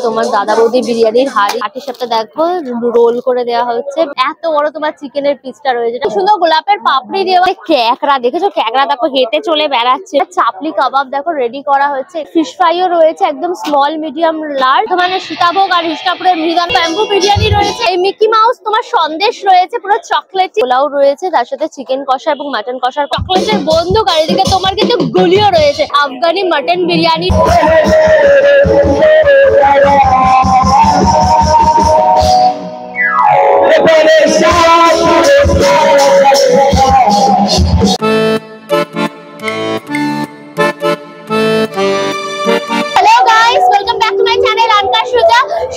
তোমার দাদা বৌদি বিরিয়ানির হাটির সাথে দেখো রোল করে দেওয়া হচ্ছে। এত বড় তোমার চিকেনের পিসটা রয়েছে, সুন্দর গোলাপের পাপড়ি দেওয়া। ক্যাকড়া দেখেছো, ক্যাকড়া দেখো হেঁটে চলে বেড়াচ্ছে। চাপলি কাবাব দেখো রেডি করা হচ্ছে। ফিশ ফ্রাইও রয়েছে একদম স্মল মিডিয়াম লার্জ। তোমার সীতাভোগ আর হিস্টাপুরের মৃদান ব্যাম্বু বিরিয়ানি রয়েছে। এই মিকি মাউস তোমার সন্দেশ রয়েছে পুরো চকলেট। পোলাও রয়েছে, তার সাথে চিকেন কষা এবং মাটন কষার চকলেটের বন্দুক। আর এদিকে তোমার কিন্তু গুলিও রয়েছে। আফগানি মাটন বিরিয়ানি।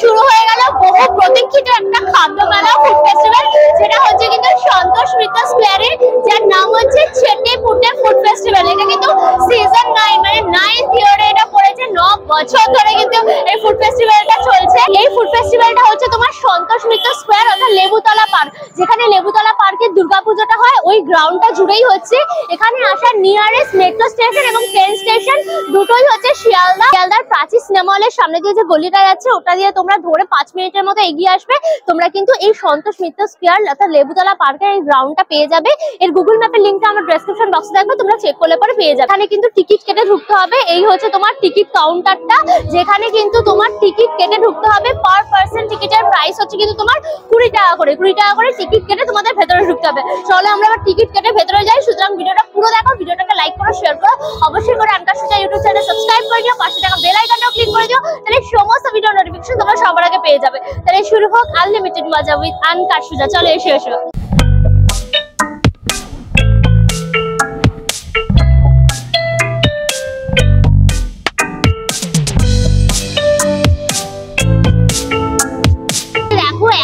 শুরু হয়ে গেল বহু প্রতীক্ষিত একটা খাদ্য মেলা ফুড ফেস্টিভ্যাল, যেটা হচ্ছে কিন্তু সন্তোষ মিত্র স্কয়ারে, যার নাম হচ্ছে ছেটে পুটে ফুড ফেস্টিভ্যাল। এটা কিন্তু সিজন 9 মানে 9th ইয়ারে এটা পড়েছে। 9 বছর ধরে কিন্তু এই ফুড ফেস্টিভ্যালটা চলছে। এই ফুড ফেস্টিভ্যালটা হচ্ছে তোমার সন্তোষ মিত্র স্কয়ার অর্থাৎ লেবুতলা পার্ক, যেখানে লেবুতলা পার্কের দুর্গাপূজাটা হয় ওই গ্রাউন্ডটা জুড়েই হচ্ছে। এখানে আসার নিয়ারেস্ট মেট্রো স্টেশন এবং ট্রেন স্টেশন দুটোই হচ্ছে শিয়ালদা। শিয়ালদার প্রাচীর সিনেমা হলের সামনে দিয়ে যে গলিটা যাচ্ছে ওটা দিয়ে তোমরা ধরে 5 মিনিটের মতো এগিয়ে আসবে, তোমরা কিন্তু এই সন্তোষ মিত্র স্কয়ার অর্থাৎ লেবুতলা পার্কের এই গ্রাউন্ডটা পেয়ে যাবে। এর গুগল ম্যাপের লিঙ্কটা আমার ডেসক্রিপশন বক্সে থাকবে, তোমরা চেক করলে পরে পেয়ে যাবে। এখানে কিন্তু টিকিট কেটে ঢুকতে হবে। এই হচ্ছে তোমার টিকিট কাউন্টারটা, যেখানে কিন্তু তোমার টিকিট কেটে ঢুকতে হবে। পার পার্সন টিকিটের প্রাইস হচ্ছে কিন্তু তোমার 20 টাকা করে। 20 টাকা করে টিকিট কেটে তোমাদের ভেতরে ঢুকতে হবে। চলো আমরা এবার টিকিট কেটে ভেতরে যাই। সুতরাং ভিডিওটা পুরো দেখো, ভিডিওটাকে লাইক করো, শেয়ার করো, অবশ্যই করে আনকার সুজা ইউটিউব চ্যানেল সাবস্ক্রাইব করে দিও, পাশে থাকা বেল আইকনটাও ক্লিক করে দিও, তাহলে সমস্ত ভিডিও নোটিফিকেশন তোমরা সবার আগে পেয়ে যাবে। তাহলে শুরু হোক আনলিমিটেড মজা উইথ আনকার সুজা। চলো এসো এসো।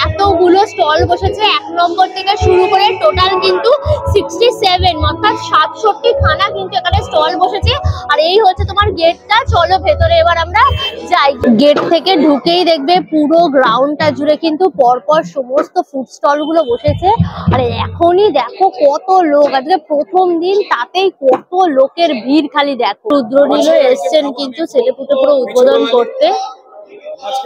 এতগুলো স্টল বসেছে, 1 নম্বর থেকে শুরু করে টোটাল কিন্তু 67 অর্থাৎ 67 খানা কিন্তু এখানে স্টল বসেছে। আর এই হচ্ছে তোমার গেটটা। চলো ভেতরে এবার আমরা যাই। গেট থেকে ঢুকেই দেখবে পুরো গ্রাউন্ডটা জুড়ে কিন্তু পরপর সমস্ত ফুড স্টল গুলো বসেছে। আর এখনই দেখো কত লোক, আজকে প্রথম দিন তাতেই কত লোকের ভিড় খালি দেখো। রুদ্রনীলও এসছেন কিন্তু ছেলেপুতে পুরো উদ্বোধন করতে।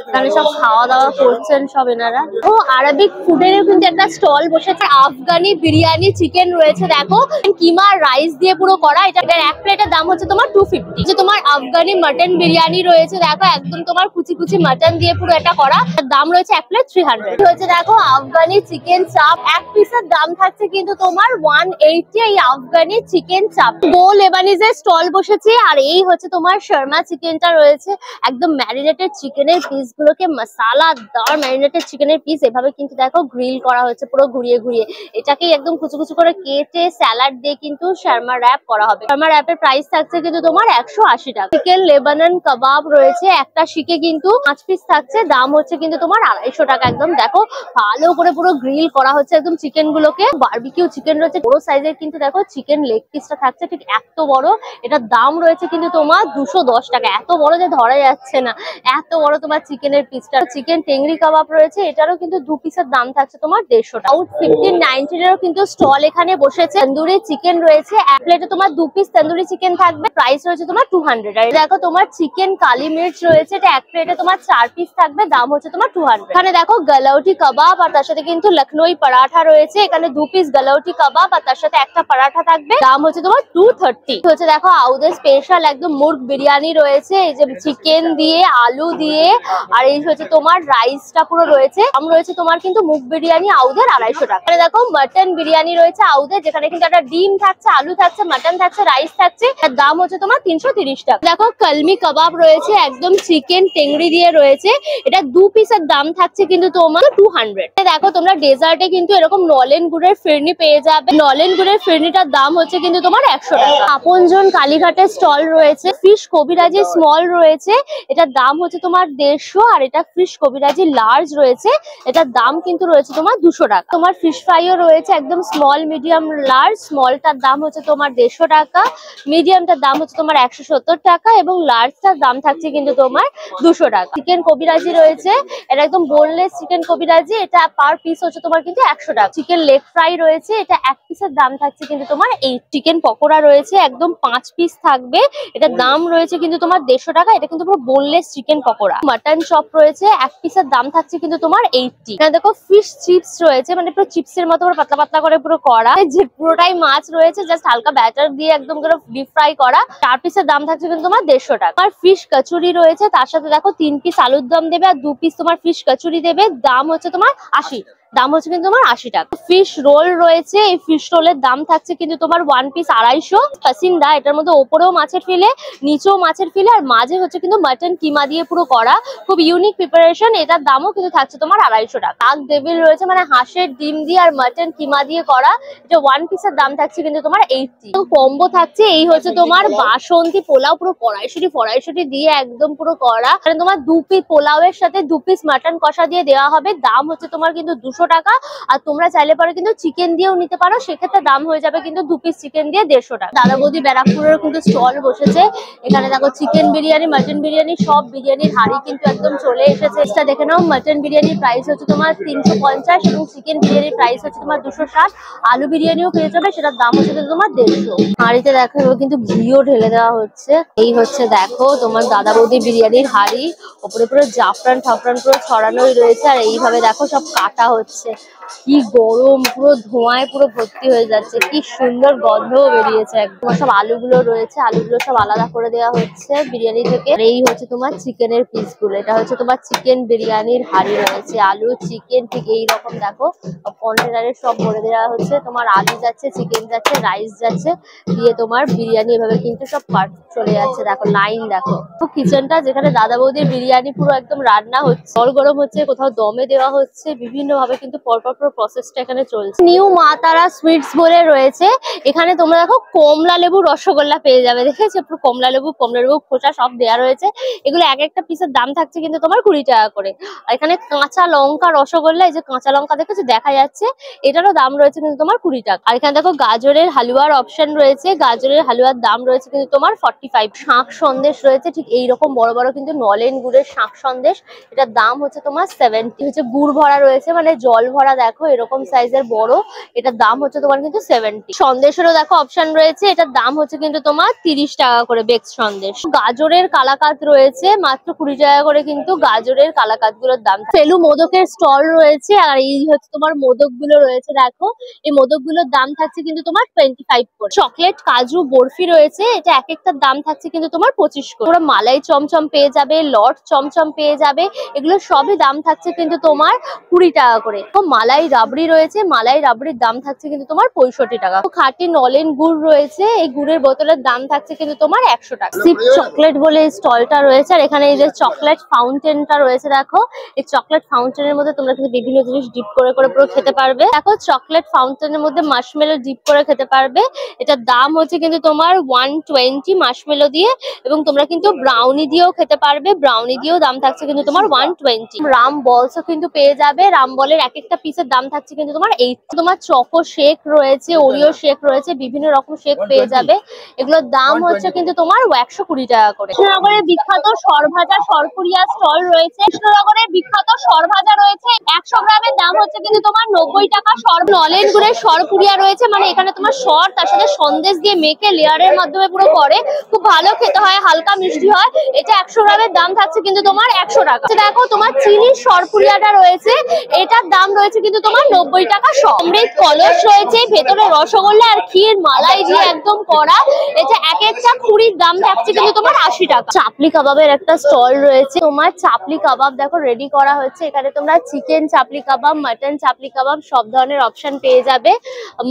এখানে সব খাওয়া দাওয়া করছেন সব এনারা। ও আরবিক ফুডেরও কিন্তু একটা স্টল বসেছে। আফগানি বিরিয়ানি চিকেন রয়েছে দেখো, কিমা রাইস দিয়ে পুরো করা। এটার এক প্লেটের দাম হচ্ছে তোমার 250। যে তোমার আফগানি মাটন বিরিয়ানি রয়েছে দেখো, একদম তোমার কুচি কুচি মাটন দিয়ে পুরো এটা করা। দাম রয়েছে এক প্লেট 300 হচ্ছে দেখো। আফগানি চিকেন চাপ এক পিসের দাম থাকছে কিন্তু তোমার 180। এই আফগানি চিকেন চাপ গো লেবানিজের স্টল বসেছে। আর এই হচ্ছে তোমার শর্মা চিকেনটা রয়েছে, একদম ম্যারিনেটেড চিকেনের পিস গুলোকে মশলাদার ম্যারিনেটেড চিকেনের পিস এভাবে কিন্তু দেখো গ্রিল করা হচ্ছে পুরো ঘুরিয়ে ঘুরিয়ে। এটাকে একদম কুচু কুচু করে কেটে স্যালাড দিয়ে কিন্তু শর্মা র‍্যাপ করা হবে। শর্মা র‍্যাপের প্রাইস থাকছে কিন্তু তোমার 180 টাকা। চিকেন লেবানন কাবাব রয়েছে, একটা শিকে কিন্তু 5 পিস থাকছে, দাম হচ্ছে কিন্তু তোমার 250 টাকা। একদম দেখো ভালো করে পুরো গ্রিল করা হচ্ছে একদম চিকেন গুলোকে। বারবিকিউ চিকেন রয়েছে বড় সাইজের কিন্তু দেখো চিকেন লেগ পিসটা থাকছে ঠিক এত বড়। এটার দাম রয়েছে কিন্তু তোমার 210 টাকা। এত বড় যে ধরা যাচ্ছে না, এত বড় তোমার চিকেনের পিসটা। চিকেন টেংরি কাবাব রয়েছে, এটারও কিন্তু 2 পিসের দাম থাকছে তোমার 150 টাকা। আউট 1519 এরও কিন্তু স্টল এখানে বসেছে। তন্দুরি চিকেন রয়েছে, এক প্লেটে তোমার 2 পিস তন্দুরি চিকেন থাকবে, প্রাইস রয়েছে তোমার 200। আর দেখো তোমার চিকেন কালি মির্চ রয়েছে, এটা এক প্লেটে তোমার 4 পিস থাকবে, দাম হচ্ছে তোমার 200। এখানে দেখো গালাউটি কাবাব আর তার সাথে কিন্তু লখনৌই পরাঠা রয়েছে। এখানে 2 পিস গালাউটি কাবাব আর তার সাথে একটা পরাঠা থাকবে, দাম হচ্ছে তোমার 230। হচ্ছে দেখো আউদের স্পেশাল একদম মুর্গ বিরিয়ানি রয়েছে, এই যে চিকেন দিয়ে আলু দিয়ে। আর এই হচ্ছে তোমার রাইসটা পুরো রয়েছে। দাম রয়েছে তোমার কিন্তু মুগ বিরিয়ানি আউদের 250 টাকা। এখানে দেখো মাটন বিরিয়ানি রয়েছে আউদের, যেখানে কিন্তু একটা ডিম থাকছে, আলু থাকছে, মাটন থাকছে, রাইস থাকছে। তার দাম হচ্ছে তোমার 330 টাকা। দেখো কলমি কাবাব রয়েছে, একদম চিকেন টেংরি দিয়ে রয়েছে, এটা 2 পিসের দাম থাকছে কিন্তু তোমার 200। দেখো তোমরা ডেজার্টে কিন্তু এরকম নলেন গুড়ের ফিরনি পেয়ে যাবে। নলেন গুড়ের ফিরনিটার দাম হচ্ছে কিন্তু তোমার 100 টাকা। আপনজন কালীঘাটের স্টল রয়েছে। ফিশ কবিরাজি স্মল রয়েছে, এটার দাম হচ্ছে তোমার 150। আর এটা ফিশ কবিরাজি লার্জ রয়েছে, এটার দাম কিন্তু রয়েছে তোমার 200 টাকা। তোমার ফিশ ফ্রাইও রয়েছে একদম স্মল মিডিয়াম লার্জ। স্মলটার দাম হচ্ছে তোমার 150 টাকা, মিডিয়ামটার দাম হচ্ছে তোমার 170 টাকা এবং লার্জটার দাম থাকছে কিন্তু তোমার 200 টাকা। চিকেন কবিরাজি রয়েছে, এটা একদম বোনলেস চিকেন কবিরাজি, এটা পার পিস হচ্ছে তোমার কিন্তু 100 টাকা। চিকেন লেগ ফ্রাই রয়েছে, এটা এক পিসের দাম থাকছে কিন্তু তোমার 8। চিকেন পকোড়া রয়েছে, একদম 5 পিস থাকবে, এটার দাম রয়েছে কিন্তু তোমার 150 টাকা। এটা কিন্তু পুরো boneless chicken pakora. Mutton chop রয়েছে, এক পিসের দাম থাকছে কিন্তু তোমার 80। এখানে দেখো ফিশ চিপস রয়েছে, মানে পুরো চিপসের মতো পুরো পাতলা পাতলা করে পুরো করা, যে পুরোটাই মাছ রয়েছে, জাস্ট হালকা ব্যাটার দিয়ে একদম করে ডিপ ফ্রাই করা। 4 পিসের দাম থাকছে কিন্তু তোমার 150 টাকা। আর ফিশ কচুরি রয়েছে, তার সাথে দেখো 3 পিস আলুর দম দেবে আর 2 পিস তোমার ফিশ কচুরি দেবে, দাম হচ্ছে তোমার 80। দাম হচ্ছে কিন্তু তোমার 80 টাকা। ফিশ রোল রয়েছে, এই ফিশ রোলের দাম থাকছে কিন্তু তোমার 1 পিস 250। পাসিন্দা, এটার মধ্যে ওপরেও মাছের ফিলে, নিচেও মাছের ফিলে, আর মাঝে হচ্ছে কিন্তু মাটন কিমা দিয়ে পুরো করা, খুব ইউনিক প্রিপারেশন। এটার দামও কিন্তু থাকছে তোমার 250 টাকা। কাক ডেভিল রয়েছে, মানে হাঁসের ডিম দিয়ে আর মাটন কিমা দিয়ে করা, এটা 1 পিসের দাম থাকছে কিন্তু তোমার 80। কম্বো থাকছে, এই হচ্ছে তোমার বাসন্তী পোলাও, পুরো কড়াইশুটি দিয়ে একদম পুরো করা, মানে তোমার 2 পিস পোলাওয়ের সাথে 2 পিস মাটন কষা দিয়ে দেওয়া হবে, দাম হচ্ছে তোমার কিন্তু 200 টাকা। আর তোমরা চাইলে পরে কিন্তু চিকেন দিয়েও নিতে পারো, সেক্ষেত্রে দাম হয়ে যাবে কিন্তু 2 পিস চিকেন দিয়ে 150 টাকা। দাদা বৌদি ব্যারাকপুরের কিন্তু স্টল বসেছে, এখানে দেখো চিকেন বিরিয়ানি, মাটন বিরিয়ানি, সব বিরিয়ানির হাড়ি কিন্তু একদম চলে এসেছে। এটা দেখে নাও, মাটন বিরিয়ানির প্রাইস হচ্ছে তোমার 350 এবং চিকেন বিরিয়ানির প্রাইস হচ্ছে তোমার 260। আলু বিরিয়ানিও পেয়ে যাবে, সেটার দাম হচ্ছে কিন্তু তোমার 150। হাড়িতে দেখো কিন্তু ঘিও ঢেলে দেওয়া হচ্ছে। এই হচ্ছে দেখো তোমার দাদা বৌদি বিরিয়ানির হাড়ি, ওপরে পুরো জাফরান ঠাফরান পুরো ছড়ানোই রয়েছে, আর এইভাবে দেখো সব কাটা হচ্ছে। কি গরম, পুরো ধোঁয়ায় পুরো ভর্তি হয়ে যাচ্ছে, কি সুন্দর গন্ধও বেরিয়েছে একদম। সব আলুগুলো রয়েছে, আলুগুলো সব আলাদা করে দেওয়া হচ্ছে বিরিয়ানি থেকে। আর এই হচ্ছে তোমার চিকেনের পিস গুলো, এটা হচ্ছে তোমার চিকেন বিরিয়ানির হাড়ি রয়েছে, আলু চিকেন ঠিক এইরকম দেখো কন্টেনারে সব ভরে দেওয়া হচ্ছে। তোমার আলু যাচ্ছে, চিকেন যাচ্ছে, রাইস যাচ্ছে, দিয়ে তোমার বিরিয়ানি এভাবে কিন্তু সব পার্ট চলে যাচ্ছে। দেখো লাইন দেখো, কিচেনটা যেখানে দাদা বৌদির বিরিয়ানি পুরো একদম রান্না হচ্ছে, জল গরম হচ্ছে, কোথাও দমে দেওয়া হচ্ছে, বিভিন্ন ভাবে কিন্তু পরপর প্রসেসটা এখানে চলছে। নিউ মা তারা সুইটস বলে রয়েছে, এখানে তোমরা দেখো কমলা লেবু রসগোল্লা পেয়ে যাবে, দেখেছো পুরো কমলা লেবু খোসা সব দেওয়া রয়েছে। এগুলো এক একটা পিসের দাম থাকছে কিন্তু তোমার 20 টাকা করে। আর এখানে কাঁচা লঙ্কা রসগোল্লা, এই যে কাঁচা লঙ্কা দেখেছো দেখা যাচ্ছে, এটারও দাম রয়েছে কিন্তু তোমার 20 টাকা। আর এখানে দেখো গাজরের হালুয়ার অপশন রয়েছে, গাজরের হালুয়ার দাম রয়েছে কিন্তু তোমার 45। শাঁখ সন্দেশ রয়েছে, ঠিক এইরকম বড় বড় কিন্তু নলেন গুড়ের শাঁখ সন্দেশ, এটার দাম হচ্ছে তোমার 70। হচ্ছে গুড় ভরা রয়েছে, মানে জল ভরা, দেখো এরকম সাইজের বড়, এটার দাম হচ্ছে তোমার কিন্তু 70। সন্দেশেরও দেখো অপশন রয়েছে, এটার দাম হচ্ছে কিন্তু তোমার 30 টাকা করে বেক্স সন্দেশ। গাজরের কালাকাত রয়েছে, মাত্র 20 টাকা করে কিন্তু গাজরের কালাকাত গুলোর দাম। ফেলু মোদকের স্টল রয়েছে, আর এই হচ্ছে তোমার মোদক গুলো রয়েছে, দেখো এই মোদক গুলোর দাম থাকছে কিন্তু তোমার 25 করে। চকলেট কাজু বরফি রয়েছে, এটা এক একটার দাম থাকছে কিন্তু তোমার 25 করে। তোমরা মালাই চমচম পেয়ে যাবে, লট চমচম পেয়ে যাবে, এগুলো সবই দাম থাকছে কিন্তু তোমার 20 টাকা করে। তো মালাই রাবড়ি রয়েছে, মালাই রাবড়ির দাম থাকছে কিন্তু তোমার 65 টাকা। খাঁটি নলেন গুড় রয়েছে, এই গুড়ের বোতলের দাম থাকছে কিন্তু তোমার 100 টাকা। সিপ চকলেট বলে এই স্টলটা রয়েছে, আর এখানে এই যে চকলেট ফাউন্টেনটা রয়েছে, দেখো এই চকলেট ফাউন্টেনের মধ্যে তোমরা কিন্তু বিভিন্ন জিনিস ডিপ করে করে পুরো খেতে পারবে। দেখো চকলেট ফাউন্টেনের মধ্যে মাশমেলো ডিপ করে খেতে পারবে, এটার দাম হচ্ছে কিন্তু তোমার 120 মাশমেলো দিয়ে, এবং তোমরা কিন্তু ব্রাউনি দিয়েও খেতে পারবে, ব্রাউনি দিয়েও দাম থাকছে কিন্তু তোমার 120। রাম বলসও কিন্তু পেয়ে যাবে, রাম বলের এক একটা পিসের দাম থাকছে কিন্তু তোমার 80। তোমার চকো শেক রয়েছে, ওরিও শেক রয়েছে, বিভিন্ন রকম শেক পেয়ে যাবে, এগুলোর দাম হচ্ছে কিন্তু তোমার 120 টাকা করে। কৃষ্ণনগরের বিখ্যাত সরভাজা সরপুরিয়া স্টল রয়েছে, কৃষ্ণনগরের বিখ্যাত সরভাজা রয়েছে, 100 গ্রামের দাম হচ্ছে কিন্তু তোমার 90 টাকা। নলেন গুড়ের সরপুরিয়া রয়েছে, মানে এখানে তোমার সর তার সাথে সন্দেশ দিয়ে মেখে লেয়ারের মাধ্যমে পুরো করে, খুব ভালো খেতে হয়, হালকা মিষ্টি হয়। এটা 100 গ্রামের দাম থাকছে কিন্তু তোমার 100 টাকা। দেখো তোমার চিনির সরপুরিয়াটা রয়েছে, এটার দাম রয়েছে কিন্তু তোমার 90 টাকা শ। অমৃত কলস রয়েছে, ভেতরে রসগোল্লা আর ক্ষীর মালাই দিয়ে একদম করা, এটা এক একটা খুঁড়ির দাম থাকছে কিন্তু তোমার 80 টাকা। চাপলি কাবাবের একটা স্টল রয়েছে, তোমার চাপলি কাবাব দেখো রেডি করা হচ্ছে, এখানে তোমরা চিকেন চাপলি কাবাব, মাটন চাপলি কাবাব সব ধরনের অপশন পেয়ে যাবে।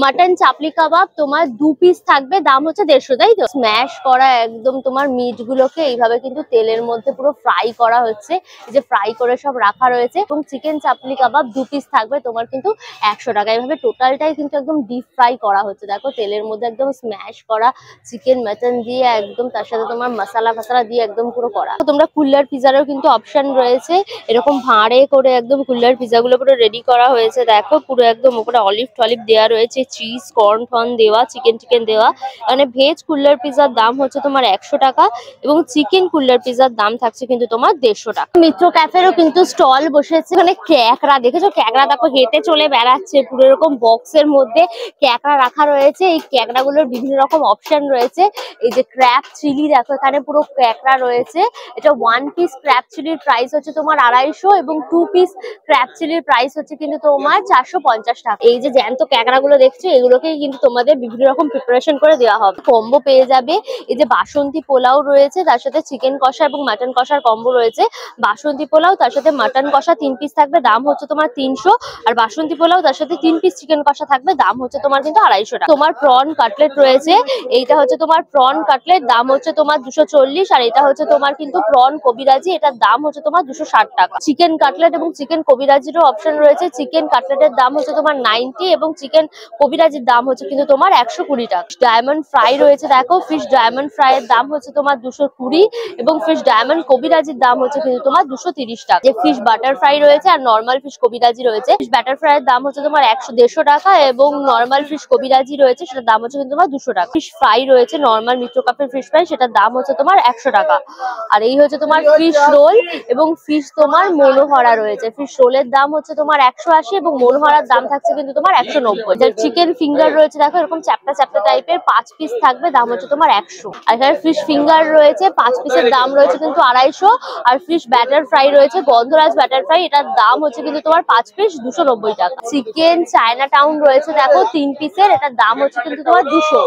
মাটন চাপলি কাবাব তোমার 2 পিস থাকবে, দাম হচ্ছে 150, তাই তো? স্ম্যাশ করা একদম তোমার মিট গুলোকে এইভাবে কিন্তু তেলের মধ্যে পুরো ফ্রাই করা হচ্ছে, এই যে ফ্রাই করে সব রাখা রয়েছে। এবং চিকেন চাপলি কাবাব 2 পিস থাকবে তোমার কিন্তু 100 টাকা। এইভাবে টোটালটাই কিন্তু একদম ডিপ ফ্রাই করা হচ্ছে, দেখো তেলের মধ্যে একদম স্ম্যাশ করা চিকেন মাটন দিয়ে একদম, তার সাথে তোমার মশলা ফসলা দিয়ে একদম পুরো করা। তোমরা কুল্লার পিজারও কিন্তু অপশন রয়েছে, এরকম ভাঁড়ে করে একদম কুল্লার পিজা গুলো পুরো রেডি করা হয়েছে, দেখো পুরো একদম উপরে অলিভ টলিভ দেওয়া রয়েছে, চিজ কর্ন ফর্ন দেওয়া, চিকেন দেওয়া। মানে ভেজ কুল্লার পিজার দাম হচ্ছে তোমার 100 টাকা, এবং চিকেন কুল্লার পিজার দাম থাকছে কিন্তু তোমার 150 টাকা। মিত্র ক্যাফেরও কিন্তু স্টল বসেছে, মানে ক্যাকড়া দেখেছো, ক্যাকড়া দেখো হেঁটে চলে বেড়াচ্ছে পুরো এরকম বক্সের মধ্যে ক্যাকড়া রাখা রয়েছে। এই ক্যাকড়াগুলোর বিভিন্ন রকম অপশন রয়েছে। এই যে ক্র্যাব চিলি দেখো এখানে পুরো ক্যাকড়া রয়েছে। এটা 1 পিস ক্র্যাব চিলির প্রাইস হচ্ছে তোমার 250 এবং 2 পিস ক্র্যাব চিলির প্রাইস হচ্ছে কিন্তু তোমার 450 টাকা। এই যে জ্যান্ত ক্যাকড়াগুলো দেখছো এগুলোকেই কিন্তু তোমাদের বিভিন্ন রকম প্রিপারেশন করে দেওয়া হবে। কম্বো পেয়ে যাবে। এই যে বাসন্তী পোলাও রয়েছে, তার সাথে চিকেন কষা এবং মাটন কষার কম্বো রয়েছে। বাসন্তী পোলাও তার সাথে মাটন কষা 3 পিস থাকবে, দাম হচ্ছে তোমার 300। আর বাসন্তী পোলাও তার সাথে 3 পিস চিকেন কষা থাকবে, দাম হচ্ছে তোমার কিন্তু 250 টাকা। তোমার প্রন কাটলেট রয়েছে, এইটা হচ্ছে তোমার প্রন কাটলেট, দাম হচ্ছে তোমার 240। আর এটা হচ্ছে তোমার কিন্তু প্রন কবিরাজি, এটার দাম হচ্ছে তোমার 260 টাকা। চিকেন কাটলেট এবং চিকেন কবিরাজিরও অপশন রয়েছে। চিকেন কাটলেটের দাম হচ্ছে তোমার 90 এবং চিকেন কবিরাজির দাম হচ্ছে কিন্তু তোমার 120 টাকা। ডায়মন্ড ফ্রাই রয়েছে দেখো, ফিশ ডায়মন্ড ফ্রাই এর দাম হচ্ছে তোমার 220 এবং ফিশ ডায়মন্ড কবিরাজির দাম হচ্ছে কিন্তু তোমার 230 টাকা। যে ফিশ বাটার ফ্রাই রয়েছে আর নর্মাল ফিশ কবিরাজি রয়েছে। ফিশ বাটার ফ্রাই এর দাম হচ্ছে তোমার 150 টাকা এবং নর্মাল ফিশ কবিরাজি রয়েছে, সেটার দাম হচ্ছে কিন্তু তোমার 200 টাকা। ফিশ ফ্রাই রয়েছে নর্মাল মিত্র কাপের ফিশ ফ্রাই, সেটার দাম হচ্ছে তোমার 100 টাকা। আর এই হচ্ছে তোমার ফিশ রোল এবং ফিশ তোমার মনোহরা রয়েছে। ফিশ রোলের দাম হচ্ছে তোমার 180 এবং মনোহরার দাম থাকছে কিন্তু তোমার 190। যার চিকেন ফিঙ্গার রয়েছে দেখো এরকম চ্যাপ্টা চ্যাপ্টা টাইপের 5 পিস থাকবে, দাম হচ্ছে তোমার 100। আর এখানে ফিশ ফিঙ্গার রয়েছে 5 পিসের দাম রয়েছে কিন্তু 250। আর ফিশ ব্যাটার ফ্রাই রয়েছে গন্ধরাজ ব্যাটার ফ্রাই, এটার দাম হচ্ছে কিন্তু তোমার 5 পিস 290 টাকা। চিকেন চায়না টাউন রয়েছে দেখো 3 পিসের, এটার দাম হচ্ছে কিন্তু তোমার 200।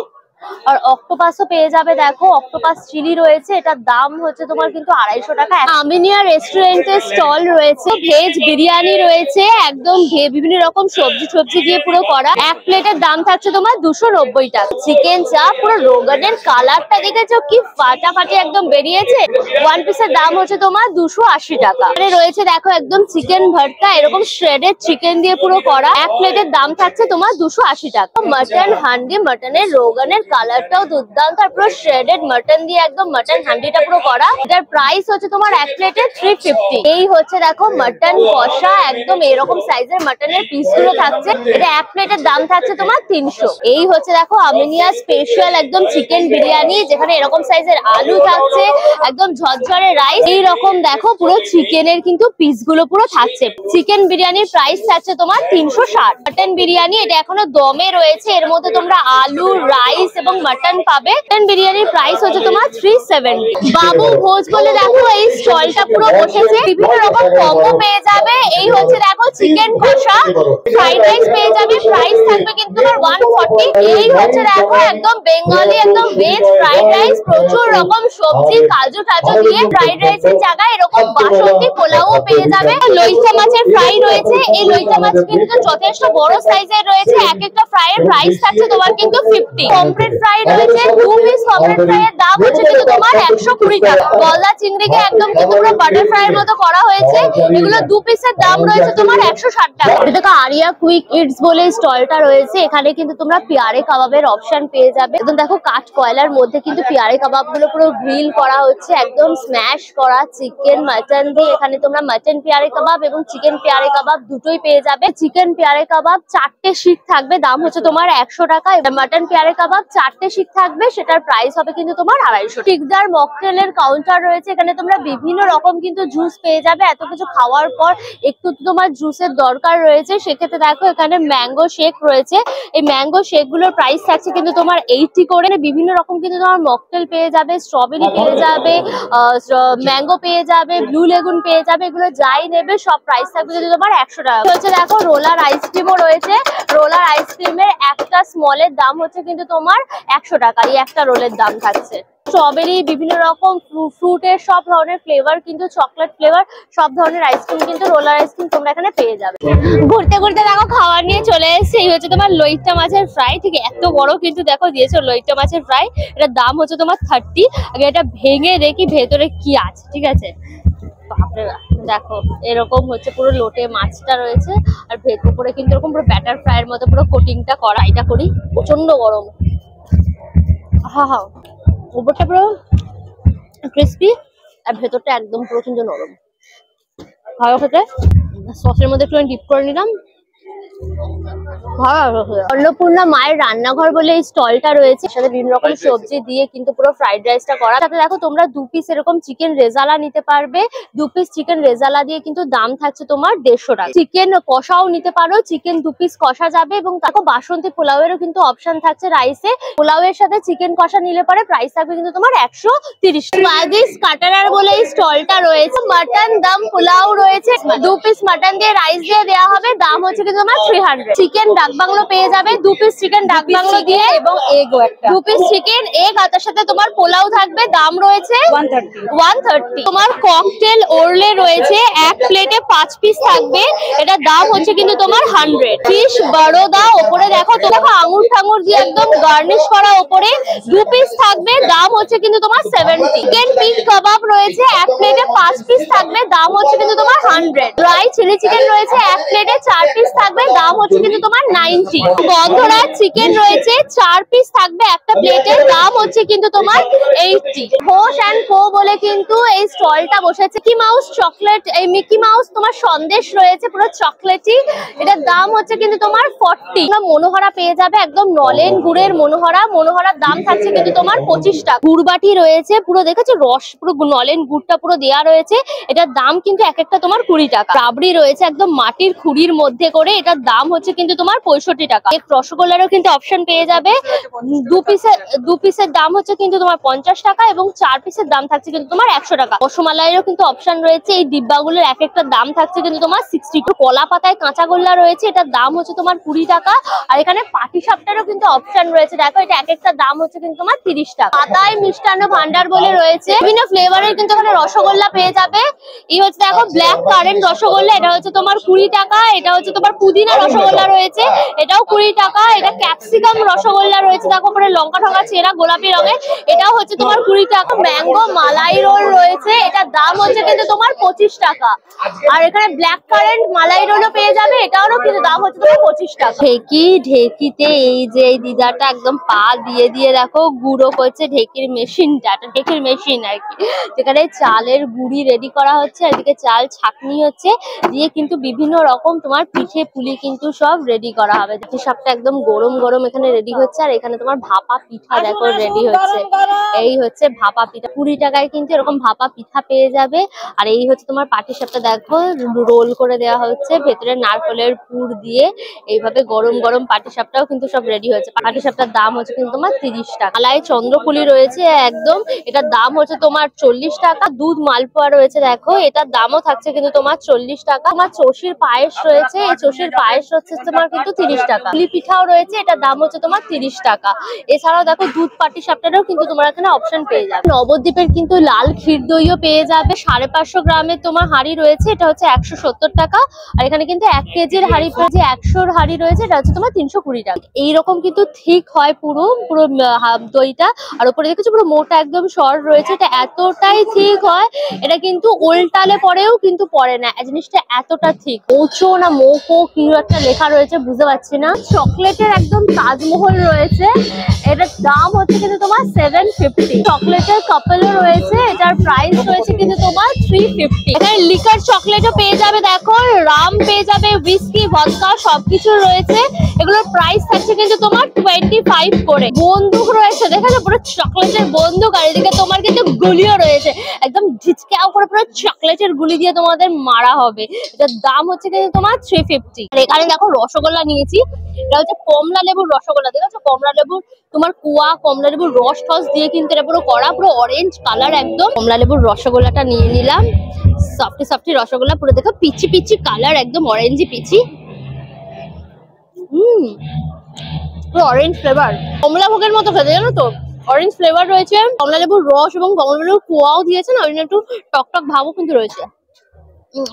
আর অক্টোপাসও পেয়ে যাবে দেখো, অক্টোপাস চিলি রয়েছে, এটার দাম হচ্ছে তোমার কিন্তু 250 টাকা। আমিনিয়া রেস্টুরেন্টের স্টল রয়েছে, ভেজ বিরিয়ানি রয়েছে একদম বিভিন্ন রকম সবজি দিয়ে পুরো করা। এক প্লেটের দাম থাকছে তোমার 290 টাকা। চিকেন চাপ পুরো রোগানের কালারটা দেখেছো কি ফাটাফাটি একদম বেরিয়েছে। 1 পিসের দাম হচ্ছে তোমার 280 টাকা। এখানে রয়েছে দেখো একদম চিকেন ভর্তা, এরকম শ্রেডেড চিকেন দিয়ে পুরো করা। এক প্লেটের দাম থাকছে তোমার 280 টাকা। মাটন হান্ডি, মাটনের রোগানের কালারটাও দুর্দান্ত, আর পুরো শ্রেডেড মাটন দিয়ে একদম মাটন হান্ডিটা পুরো করা। এটার প্রাইস হচ্ছে তোমার এক প্লেটে 350। এই হচ্ছে দেখো মাটন কষা, একদম এরকম সাইজের মাটনের পিস গুলো থাকছে, এটা এক প্লেটের দাম থাকছে তোমার 300। এই হচ্ছে দেখো আমিনিয়া স্পেশাল একদম চিকেন বিরিয়ানি, যেখানে এরকম সাইজের আলু থাকছে, একদম ঝরঝরে রাইস, এই রকম দেখো পুরো চিকেনের কিন্তু পিস গুলো পুরো থাকছে। চিকেন বিরিয়ানির প্রাইস থাকছে তোমার 360। মাটন বিরিয়ানি এটা এখনো দমে রয়েছে, এর মধ্যে তোমরা আলু, রাইস এবং মাটন পাবে। মাটন বিরিয়ানির প্রাইস হচ্ছে তোমার 370। বাবু ভোজ বলে দেখো এই স্টলটা পুরো বসেছে, বিভিন্ন রকম কম্বো পেয়ে যাবে। এই হচ্ছে দেখো চিকেন কষা, ফ্রাইড রাইস পেয়ে যাবে, প্রাইস থাকবে কিন্তু তোমার 140। এই হচ্ছে দেখো একদম বেঙ্গলি একদম ভেজ ফ্রাইড রাইস, প্রচুর রকম সবজি কাজু টাজু দিয়ে ফ্রাইড রাইসের জায়গায় এরকম বাসন্তী পোলাও পেয়ে যাবে। লইটা মাছের ফ্রাই রয়েছে, এই লইটা মাছ কিন্তু যথেষ্ট বড় সাইজের রয়েছে, এক একটা ফ্রাই এর প্রাইস থাকছে তোমার কিন্তু 50। পমফ্রেট ফ্রাই রয়েছে, 2 পিস পমফ্রেট ফ্রাই এর দাম হচ্ছে কিন্তু তোমার 120 টাকা। গলদা চিংড়িকে একদম কিন্তু পুরো বাটার ফ্রাই এর মতো করা হয়েছে, এগুলো 2 পিসের দাম রয়েছে তোমার 160 টাকা। এটা আরিয়া কুইক ইটস বলে স্টলটা রয়েছে, এখানে কিন্তু তোমরা পিয়ারে কাবাবের অপশন পেয়ে যাবে। একদম দেখো কাঠ কয়লার মধ্যে কিন্তু পিয়ারে কাবাব গুলো পুরো গ্রিল করা হচ্ছে, একদম স্ম্যাশ করা চিকেন মাটন দিয়ে। এখানে তোমরা মাটন পিয়ারে কাবাব এবং চিকেন পিয়ারে কাবাব দুটোই পেয়ে যাবে। চিকেন পিয়ারে কাবাব 4টে শিক থাকবে, দাম হচ্ছে তোমার 100 টাকা। মাটন পিয়ারে কাবাব 4টে শিক থাকবে, সেটার প্রাইস হবে কিন্তু তোমার 250। টিকদার মকটেলের কাউন্টার রয়েছে, এখানে তোমরা বিভিন্ন রকম কিন্তু জুস পেয়ে যাবে। এত কিছু খাওয়ার পর একটু তোমার জুসের দরকার রয়েছে, সেক্ষেত্রে দেখো এখানে ম্যাঙ্গো শেক রয়েছে। এই ম্যাঙ্গো শেক গুলোর প্রাইস থাকছে কিন্তু তোমার 80 করে। বিভিন্ন রকম কিন্তু তোমার মকটেল পেয়ে যাবে, স্ট্রবেরি পেয়ে যাবে, ম্যাঙ্গো পেয়ে যাবে, ব্লু লেগুন পেয়ে যাবে, এগুলো যাই নেবে সব প্রাইস থাকবে কিন্তু তোমার 100 টাকা। হচ্ছে দেখো রোলার আইসক্রিমও রয়েছে, রোলার আইসক্রিমের একটা স্মলের দাম হচ্ছে কিন্তু তোমার 100 টাকা। এই একটা রোলের দাম থাকছে। স্ট্রবেরি, বিভিন্ন রকম ফ্রুটের সব ধরনের ফ্লেভার, কিন্তু চকলেট ফ্লেভার সব ধরনের আইসক্রিম কিন্তু রোলার আইসক্রিম তোমরা এখানে পেয়ে যাবে। ঘুরতে ঘুরতে দেখো খাবার নিয়ে চলে এসেছে। এই হচ্ছে তোমার লইট্টা মাছের ফ্রাই, ঠিক এত বড় কিন্তু দেখো দিয়েছে লইট্টা মাছের ফ্রাই, এটার দাম হচ্ছে তোমার 30। আগে এটা ভেঙে দেখি ভেতরে কি আছে, ঠিক আছে। বাপরে দেখো এরকম হচ্ছে পুরো লোটে মাছটা রয়েছে, আর ভেতর করে কিন্তু এরকম পুরো ব্যাটার ফ্রাইয়ের মতো পুরো কোটিংটা করা। এটা করি, প্রচন্ড গরম। হা উপরটা পুরো ক্রিস্পি আর ভেতরটা একদম পুরো কিন্তু নরম। ভালো খেতে। সসের মধ্যে একটু ডিপ করে নিলাম, অন্নপূর্ণা মায়ের রান্নাঘর বলে এই স্টলটা রয়েছে, সাথে বিভিন্ন রকম সবজি দিয়ে কিন্তু পুরো ফ্রাইড রাইসটা করা। সাথে দেখো তোমরা 2 পিস এরকম চিকেন রেজালা নিতে পারবে। 2 পিস চিকেন রেজালা দিয়ে কিন্তু দাম থাকছে তোমার 150 টাকা। চিকেন কষাও নিতে পারো, চিকেন 2 পিস কষা যাবে। এবং দেখো বাসন্তী পোলাওয়েরও কিন্তু অপশন থাকছে রাইসে। পোলাওয়ের সাথে চিকেন কষা নিলে পরে প্রাইস থাকবে কিন্তু তোমার 130 টাকা। ওয়াজিস কাটারার বলে এই স্টলটা রয়েছে, মাটন দম পোলাও রয়েছে। 2 পিস মাটন দিয়ে রাইস দিয়ে দেওয়া হবে, দাম হচ্ছে কিন্তু তোমার 300। চিকেন ডাক বাংলো পেয়ে যাবে, 2 পিস চিকেন ডাক বাংলো দিয়ে এবং এগও একটা। 2 পিস চিকেন এগ আর তার সাথে তোমার পোলাও থাকবে, দাম রয়েছে 130। তোমার ককটেল ওরলে রয়েছে, এক প্লেটে 5 পিস থাকবে, এটা দাম হচ্ছে কিন্তু তোমার 100। ফিশ বড়দা ওপরে দেখো আঙুর ঠাঙুর দিয়ে একদম গার্নিশ করা, ওপরে 2 পিস থাকবে, দাম হচ্ছে কিন্তু তোমার 70। চিকেন পিক কাবাব রয়েছে, এক প্লেটে 5 পিস থাকবে, দাম হচ্ছে কিন্তু তোমার 100। ড্রাই চিলি চিকেন রয়েছে, এক প্লেটে 4 পিস থাকবে, দাম হচ্ছে কিন্তু তোমার 90। গন্ধরা চিকেন রয়েছে, 4 পিস থাকবে একটা প্লেটে, দাম হচ্ছে কিন্তু তোমার 80। ঘোষ এন্ড কো বলে কিন্তু এই স্টলটা বসেছে। মিকি মাউস চকলেট, এই মিকি মাউস তোমার সন্দেশ রয়েছে পুরো চকলেটি, এটার দাম হচ্ছে কিন্তু তোমার 40। তোমরা মনোহরা পেয়ে যাবে, একদম নলেন গুড়ের মনোহরা। মনোহরার দাম থাকছে কিন্তু তোমার 25 টাকা। গুড়বাটি রয়েছে, পুরো দেখেছো রস পুরো নলেন গুড়টা পুরো দেয়া রয়েছে, এটার দাম কিন্তু এক একটা তোমার 20 টাকা। রাবড়ি রয়েছে একদম মাটির খুঁড়ির মধ্যে করে, এটার দাম হচ্ছে কিন্তু তোমার 65 টাকা। এক রসগোল্লারও কিন্তু অপশন পেয়ে যাবে, 2 পিসের দাম হচ্ছে কিন্তু তোমার 50 টাকা এবং 4 পিসের দাম থাকছে কিন্তু তোমার 100 টাকা। রসমালাইয়েরও কিন্তু অপশন রয়েছে, এই ডিব্বাগুলোর এক একটা দাম থাকছে কিন্তু তোমার 60। কলা পাতায় কাঁচা গোল্লা রয়েছে, এটার দাম হচ্ছে তোমার 20 টাকা। আর এখানে পাটি সাপটারও কিন্তু অপশন রয়েছে, দেখো এটা এক একটা দাম হচ্ছে কিন্তু তোমার 30 টাকা। পাতায় মিষ্টান্ন ভান্ডার বলে রয়েছে, বিভিন্ন ফ্লেভারের কিন্তু এখানে রসগোল্লা পেয়ে যাবে। এই হচ্ছে দেখো ব্ল্যাক কারেন্ট রসগোল্লা, এটা হচ্ছে তোমার 20 টাকা। এটা হচ্ছে তোমার পুদিনা রসগোল্লা রয়েছে, এটাও 20 টাকা। এটা ক্যাপসিকাম রসগোল্লা রয়েছে, দেখো পরে লঙ্কা ঠঙ্কা চেরা গোলাপি রঙের, এটাও হচ্ছে তোমার 20 টাকা। ম্যাঙ্গো মালাই রোল রয়েছে, এটার দাম হচ্ছে কিন্তু তোমার 25 টাকা। আর এখানে ব্ল্যাক কারেন্ট মালাই রোলও পেয়ে যাবে, এটারও কিন্তু দাম হচ্ছে তোমার 25 টাকা। ঢেকিতে এই যে এই দিদাটা একদম পা দিয়ে দিয়ে দেখো গুঁড়ো করছে, ঢেকির মেশিনটা, ঢেকির মেশিন আর কি, যেখানে চালের গুঁড়ি রেডি করা হচ্ছে, এদিকে চাল ছাকনি হচ্ছে, দিয়ে কিন্তু বিভিন্ন রকম তোমার পিঠে পুলি কিন্তু সব রেডি করা হবে। দেখি সবটা একদম গরম গরম এখানে রেডি হচ্ছে। আর এখানে তোমার ভাপা পিঠা দেখো রেডি হচ্ছে, এই হচ্ছে ভাপা পিঠা। 20 টাকায় কিন্তু এরকম ভাপা পিঠা পেয়ে যাবে। আর এই হচ্ছে তোমার পাটিসাপটা, দেখো রোল করে দেওয়া হচ্ছে, ভেতরে নারকেলের পুর দিয়ে এইভাবে গরম গরম পাটিসাপটাও কিন্তু সব রেডি হয়েছে। পাটিসাপটার দাম হচ্ছে কিন্তু তোমার 30 টাকা। মালাই চন্দ্রকুলি রয়েছে একদম, এটার দাম হচ্ছে তোমার 40 টাকা। দুধ মালপোয়া রয়েছে দেখো, এটার দামও থাকছে কিন্তু তোমার 40 টাকা। তোমার চষির পায়েস রয়েছে, এই চষির পায়েস হচ্ছে তোমার কিন্তু 30 টাকা। পুলি পিঠাও রয়েছে, এটার দাম হচ্ছে তোমার 30 টাকা। এছাড়াও দেখো দুধ পাটিসাপটারও কিন্তু তোমার এখানে অপশন পেয়ে যাবে। নবদ্বীপের কিন্তু লাল ক্ষীর দইও পেয়ে যাবে, 550 গ্রামের তোমার হাড়ি রয়েছে, এটা হচ্ছে 170 টাকা। আর এখানে কিন্তু 1 কেজির হাড়ি, 100 হাড়ি রয়েছে, এটা হচ্ছে তোমার 320 টাকা। এইরকম কিন্তু ঠিক হয় পুরো পুরো দইটা। আর উপরে দেখেছো পুরো মোটা একদম সর রয়েছে, এটা এতটাই ঠিক হয়, এটা কিন্তু উল্টালে পরেও কিন্তু পড়ে না, জিনিসটা এতটা ঠিক। ওচো না মোকো কি একটা লেখা রয়েছে বুঝতে পারছি না। চকলেটের একদম তাজমহল রয়েছে, এটার দাম হচ্ছে কিন্তু তোমার 750। চকলেটের কাপেলও রয়েছে, এটার প্রাইস রয়েছে কিন্তু তোমার 350। এখানে লিকার চকলেটও পেয়ে যাবে, দেখো রাম পেয়ে যাবে, হুইস্কি ভদকা সবকিছু রয়েছে, এগুলোর প্রাইস থাকছে কিন্তু তোমার 25 করে। বন্দুক রয়েছে, দেখেছো পুরো চকলেটের বন্দুক। আর এদিকে তোমার কিন্তু গুলিও রয়েছে, একদম ঝিচকাও করে পুরো চকলেটের গুলি দিয়ে তোমাদের মারা হবে। এটার দাম হচ্ছে কিন্তু তোমার 350। আর এখানে দেখো রসগোল্লা নিয়েছি, এটা হচ্ছে কমলা লেবুর রসগোল্লা, দেখেছো কমলা লেবুর তোমার কুয়া, কমলা লেবুর রস টস দিয়ে কিন্তু এটা পুরো করা, পুরো অরেঞ্জ কালার একদম। কমলা লেবুর রসগোল্লাটা নিয়ে নিলাম, সফটি সফটি রসগোল্লা, পুরো দেখো পিচি পিচি কালার, একদম অরেঞ্জি পিচি। পুরো অরেঞ্জ ফ্লেভার, কমলা ভোগের মতো খেতে, জানো তো অরেঞ্জ ফ্লেভার রয়েছে, কমলা লেবুর রস এবং কমলা লেবুর কুয়াও দিয়েছে না, ওই জন্য একটু টক টক ভাবও কিন্তু রয়েছে,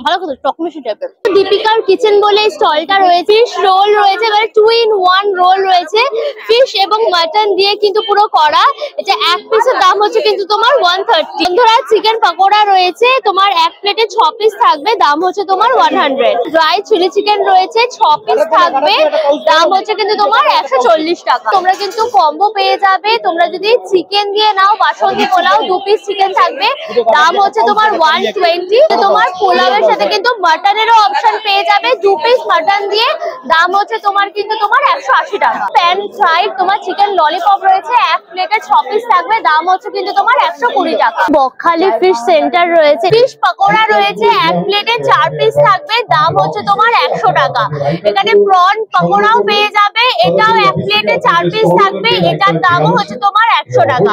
ভালো কথা টক মিষ্টি টাইপের। দীপিকার কিচেন বলে স্টলটা রয়েছে, ফিশ রোল রয়েছে, এবারে 2 in 1 রোল রয়েছে, ফিশ এবং মাটন দিয়ে কিন্তু পুরো করা, এটা এক পিসের দাম হচ্ছে কিন্তু তোমার 130। বন্ধুরা চিকেন পকোড়া রয়েছে, তোমার এক প্লেটে 6 পিস থাকবে, দাম হচ্ছে তোমার 100। ড্রাই চিলি চিকেন রয়েছে, 6 পিস থাকবে, দাম হচ্ছে কিন্তু তোমার 140 টাকা। তোমরা কিন্তু কম্বো পেয়ে যাবে, তোমরা যদি চিকেন দিয়ে নাও বাসন্তী পোলাও 2 পিস চিকেন থাকবে, দাম হচ্ছে তোমার 120। তোমার পোলাও পোলাওয়ের সাথে কিন্তু মাটনেরও অপশন পেয়ে যাবে। 2 পিস মাটন দিয়ে দাম হচ্ছে তোমার কিন্তু তোমার 180 টাকা। প্যান ফ্রাইড তোমার চিকেন ললিপপ রয়েছে, এক প্লেটে 6 পিস থাকবে, দাম হচ্ছে কিন্তু তোমার 120 টাকা। বকখালি ফিশ সেন্টার রয়েছে, ফিশ পকোড়া রয়েছে, এক প্লেটে 4 পিস থাকবে, দাম হচ্ছে তোমার 100 টাকা। এখানে প্রন পকোড়াও পেয়ে যাবে, এটাও এক প্লেটে 4 পিস থাকবে, এটার দামও হচ্ছে তোমার 100 টাকা।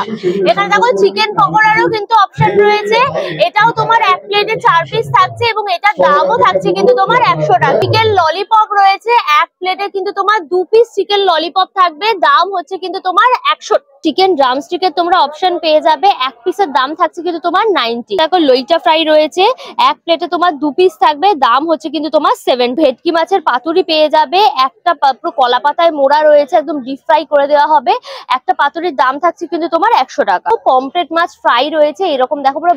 এখানে দেখো চিকেন পকোড়ারও কিন্তু অপশন রয়েছে, এটাও তোমার এক প্লেটে 4 পিস থাকছে এবং এটার দামও থাকছে কিন্তু তোমার 100 টাকা। চিকেন ললিপপ রয়েছে, এক প্লেটে কিন্তু তোমার 2 পিস চিকেন ললিপপ থাকবে, দাম হচ্ছে কিন্তু তোমার 100। চিকেন ড্রামস্টিকের তোমরা অপশন পেয়ে যাবে, এক পিসের দাম থাকছে কিন্তু তোমার 90। দেখো লইটা ফ্রাই রয়েছে, এক প্লেটে তোমার 2 পিস থাকবে, দাম হচ্ছে কিন্তু তোমার 7। ভেটকি মাছের পাতুরি পেয়ে যাবে, একটা পুরো কলা পাতায় মোড়া রয়েছে, একদম ডিপ ফ্রাই করে দেওয়া হবে, একটা পাতুরির দাম থাকছে কিন্তু তোমার 100 টাকা। পমফ্রেট মাছ ফ্রাই রয়েছে, এরকম দেখো পুরো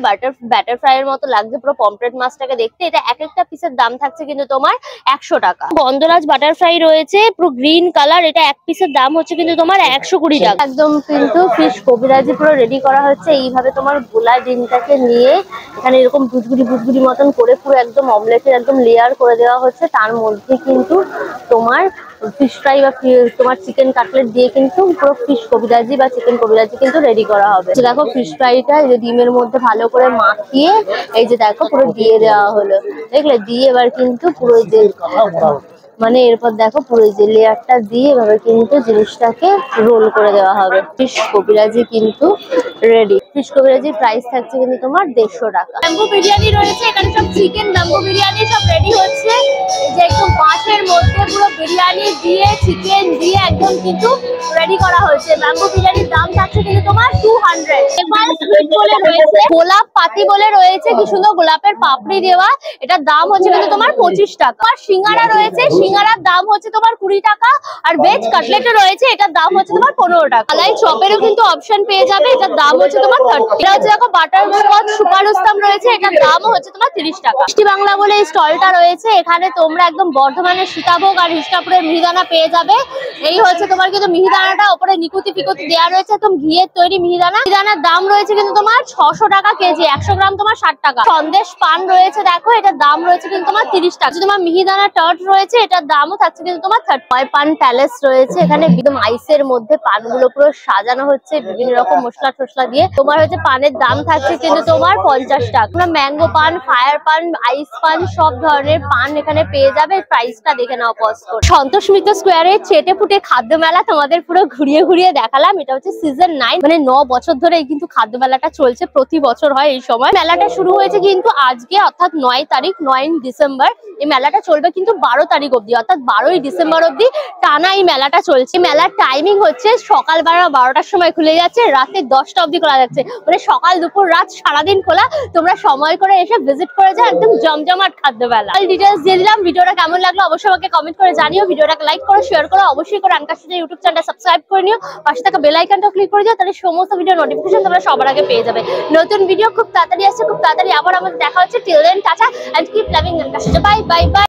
ব্যাটার ফ্রাই এর মতো লাগছে পুরো পমফ্রেট মাছটাকে দেখতে। এটা এক একটা পিসের দাম থাকছে কিন্তু তোমার 100 টাকা। গন্ধরাজ বাটার ফ্রাই রয়েছে পুরো গ্রিন কালার, এটা এক পিসের দাম হচ্ছে কিন্তু তোমার 120 টাকা। একদম কিন্তু ফিশ কবিরাজি পুরো রেডি করা হচ্ছে, এইভাবে তোমার গোলা ডিমটাকে নিয়ে এখানে এরকম বুটগুড়ি মতন করে পুরো একদম অমলেটের একদম লেয়ার করে দেওয়া হচ্ছে, তার মধ্যে কিন্তু তোমার ফিশ ফ্রাই বা তোমার চিকেন কাটলেট দিয়ে কিন্তু পুরো ফিশ কবিরাজি বা চিকেন কবিরাজি কিন্তু রেডি করা হবে। দেখো ফিশ ফ্রাইটা এই যে ডিমের মধ্যে ভালো করে মাখিয়ে এই যে দেখো পুরো দিয়ে দেওয়া হলো, দেখলে দিয়ে এবার কিন্তু পুরো যে মানে এরপর দেখো পুরো যে লেয়ারটা দিয়ে এভাবে কিন্তু জিনিসটাকে রোল করে দেওয়া হবে। ফিশ কবিরাজি কিন্তু রেডি। ফিশ কবিরাজির প্রাইস থাকছে কিন্তু তোমার 150 টাকা। ব্যাম্বু বিরিয়ানি রয়েছে, এখানে সব চিকেন ব্যাম্বু বিরিয়ানি সব রেডি হচ্ছে, যে একদম মাছের মধ্যে পুরো বিরিয়ানি দিয়ে চিকেন দিয়ে একদম কিন্তু রেডি করা হয়েছে। ব্যাম্বু বিরিয়ানির দাম থাকছে কিন্তু তোমার 200। এবার সুইট বলে রয়েছে, গোলাপ পাতি বলে রয়েছে, কি সুন্দর গোলাপের পাপড়ি দেওয়া, এটার দাম হচ্ছে কিন্তু তোমার 25 টাকা। আর সিঙ্গারা রয়েছে, সিঙ্গারার দাম হচ্ছে তোমার 20 টাকা। আর ভেজ কাটলেটও রয়েছে, এটার দাম হচ্ছে তোমার 15 টাকা। মালাই চপেরও কিন্তু অপশন পেয়ে যাবে, এটার দাম হচ্ছে তোমার 30। এটা হচ্ছে দেখো বাটার স্কচ সুপার উস্তাম রয়েছে, এটার দামও হচ্ছে তোমার 30 টাকা। মিষ্টি বাংলা বলে এই স্টলটা রয়েছে, এখানে তোমরা একদম বর্ধমানের সীতাভোগ আর হিস্টাপুরের মিহিদানা পেয়ে যাবে। এই হচ্ছে তোমার কিন্তু মিহিদানাটা উপরে নিকুতি ফিকুতি দেওয়া রয়েছে, একদম ঘিয়ের তৈরি মিহিদানা। মিহিদানার দাম রয়েছে কিন্তু তোমার 600 টাকা কেজি, 100 গ্রাম তোমার 60 টাকা। সন্দেশ পান রয়েছে দেখো, এটার দাম রয়েছে কিন্তু তোমার 30 টাকা। তোমার মিহিদানা টর্ট রয়েছে, এটার দামও থাকছে কিন্তু তোমার 30। পান প্যালেস রয়েছে, এখানে একদম আইসের মধ্যে পানগুলো পুরো সাজানো হচ্ছে বিভিন্ন রকম মশলা টসলা দিয়ে। তোমার হচ্ছে পানের দাম থাকছে কিন্তু তোমার 50 টাকা। তোমরা ম্যাঙ্গো পান, ফায়ার পান, আইস পান সব ধরনের পান এখানে পেয়ে যাবে। প্রাইসটা দেখে নাও পজ করে। সন্তোষ মিত্র স্কোয়ারে চেটে ফুটে খাদ্য মেলা তোমাদের পুরো ঘুরিয়ে ঘুরিয়ে দেখালাম। এটা হচ্ছে সিজন 9, মানে 9 বছর ধরে এই কিন্তু খাদ্য মেলাটা চলছে, প্রতি বছর হয় এই সময়। মেলাটা শুরু হয়েছে কিন্তু আজকে অর্থাৎ 9 তারিখ 9 ডিসেম্বর। এই মেলাটা চলবে কিন্তু 12 তারিখ অব্দি, অর্থাৎ 12ই ডিসেম্বর অব্দি টানা এই মেলাটা চলছে। মেলার টাইমিং হচ্ছে সকালবেলা 12টার সময় খুলে যাচ্ছে, রাতে 10টা অব্দি খোলা যাচ্ছে, মানে সকাল দুপুর রাত সারাদিন খোলা। তোমরা সময় করে এসে ভিজিট করে যাও, একদম জমজমাট খাদ্য মেলা। ডিটেলস দিয়ে দিলাম। ভিডিওটা কেমন লাগলো অবশ্যই আমাকে কমেন্ট করে জানিও। ভিডিওটাকে লাইক করো, শেয়ার করো, অবশ্যই করে আনকাশিতা ইউটিউব চ্যানেলটা সাবস্ক্রাইব করে নিও, পাশে থাকা বেল আইকনটা ক্লিক করে দিও, তাহলে সমস্ত ভিডিও নোটিফিকেশন তোমরা সবার আগে পেয়ে যাবে। নতুন ভিডিও খুব তাড়াতাড়ি আসছে, খুব তাড়াতাড়ি আবার আমাদের দেখা হচ্ছে। Till then tata and keep loving Ankashita. Bye bye by.